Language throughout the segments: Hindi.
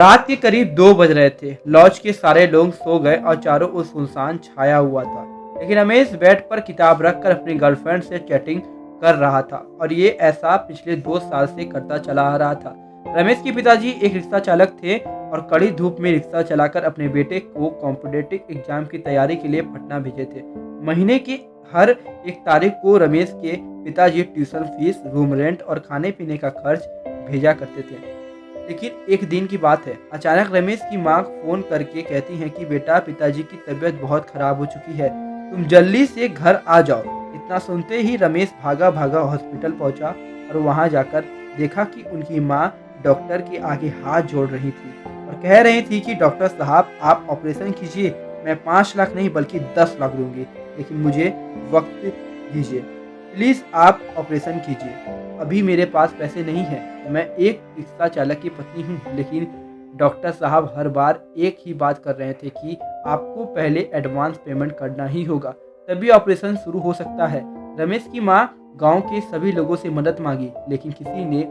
रात के करीब 2 बज रहे थे। लॉज के सारे लोग सो गए और चारों ओर सुनसान छाया हुआ था। लेकिन रमेश बेड पर किताब रखकर अपनी गर्लफ्रेंड से चैटिंग कर रहा था और ये ऐसा पिछले 2 साल से करता चला आ रहा था। रमेश के पिताजी एक रिक्शा चालक थे और कड़ी धूप में रिक्शा चलाकर अपने बेटे को कॉम्पिटिटिव एग्जाम की तैयारी के लिए पटना भेजे थे। महीने की हर एक तारीख को रमेश के पिताजी ट्यूशन फीस, रूम रेंट और खाने पीने का खर्च भेजा करते थे। लेकिन एक दिन की बात है, अचानक रमेश की माँ फोन करके कहती हैं कि बेटा, पिताजी की तबीयत बहुत खराब हो चुकी है, तुम जल्दी से घर आ जाओ। इतना सुनते ही रमेश भागा भागा हॉस्पिटल पहुंचा और वहां जाकर देखा कि उनकी माँ डॉक्टर के आगे हाथ जोड़ रही थी और कह रही थी कि डॉक्टर साहब, आप ऑपरेशन कीजिए, मैं 5 लाख नहीं बल्कि 10 लाख दूंगी, लेकिन मुझे वक्त दीजिए, प्लीज़ आप ऑपरेशन कीजिए। अभी मेरे पास पैसे नहीं हैं, मैं एक रिक्शा चालक की पत्नी हूँ। लेकिन डॉक्टर साहब हर बार एक ही बात कर रहे थे कि आपको पहले एडवांस पेमेंट करना ही होगा, तभी ऑपरेशन शुरू हो सकता है। रमेश की माँ गांव के सभी लोगों से मदद मांगी, लेकिन किसी ने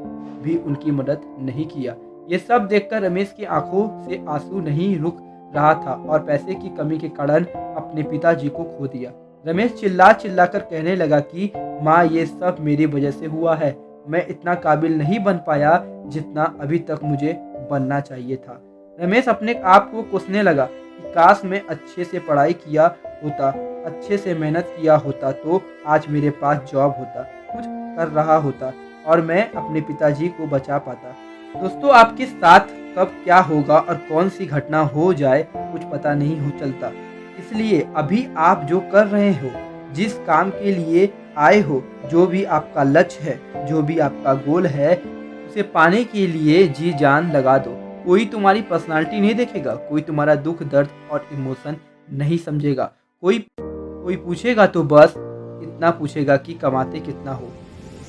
भी उनकी मदद नहीं किया। ये सब देखकर रमेश की आंखों से आंसू नहीं रुक रहा था और पैसे की कमी के कारण अपने पिताजी को खो दिया। रमेश चिल्ला चिल्ला कर कहने लगा कि माँ, ये सब मेरी वजह से हुआ है, मैं इतना काबिल नहीं बन पाया जितना अभी तक मुझे बनना चाहिए था। रमेश अपने आप को कोसने लगा कि काश मैं अच्छे से पढ़ाई किया होता, अच्छे से मेहनत किया होता तो आज मेरे पास जॉब होता, कुछ कर रहा होता और मैं अपने पिताजी को बचा पाता। दोस्तों, आपके साथ कब क्या होगा और कौन सी घटना हो जाए कुछ पता नहीं हो चलता। इसलिए अभी आप जो कर रहे हो, जिस काम के लिए आए हो, जो भी आपका लक्ष्य है, जो भी आपका गोल है, उसे पाने के लिए जी जान लगा दो। कोई तुम्हारी पर्सनालिटी नहीं देखेगा, कोई तुम्हारा दुख दर्द और इमोशन नहीं समझेगा। कोई पूछेगा तो बस इतना पूछेगा कि कमाते कितना हो।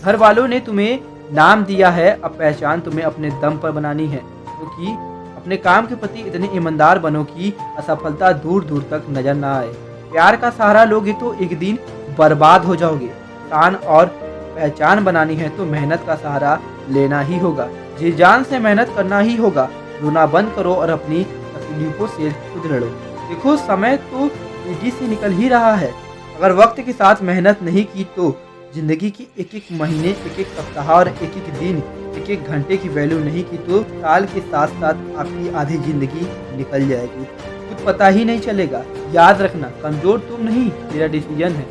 घर वालों ने तुम्हें नाम दिया है, अब पहचान तुम्हें अपने दम पर बनानी है, क्योंकि अपने काम के प्रति इतने ईमानदार बनो कि असफलता दूर दूर तक नजर ना आए। प्यार का सहारा लोगे तो एक दिन बर्बाद हो जाओगे। शान और पहचान बनानी है तो मेहनत का सहारा लेना ही होगा, जी जान से मेहनत करना ही होगा। रोना बंद करो और अपनी तकलीफों से खुद लड़ो। देखो, समय तो तेजी से निकल ही रहा है। अगर वक्त के साथ मेहनत नहीं की तो जिंदगी की एक एक महीने, एक एक सप्ताह और एक एक दिन, एक एक घंटे की वैल्यू नहीं की तो साल के साथ साथ आपकी आधी जिंदगी निकल जाएगी, कुछ पता ही नहीं चलेगा। याद रखना, कमजोर तुम नहीं, तेरा डिसीजन है।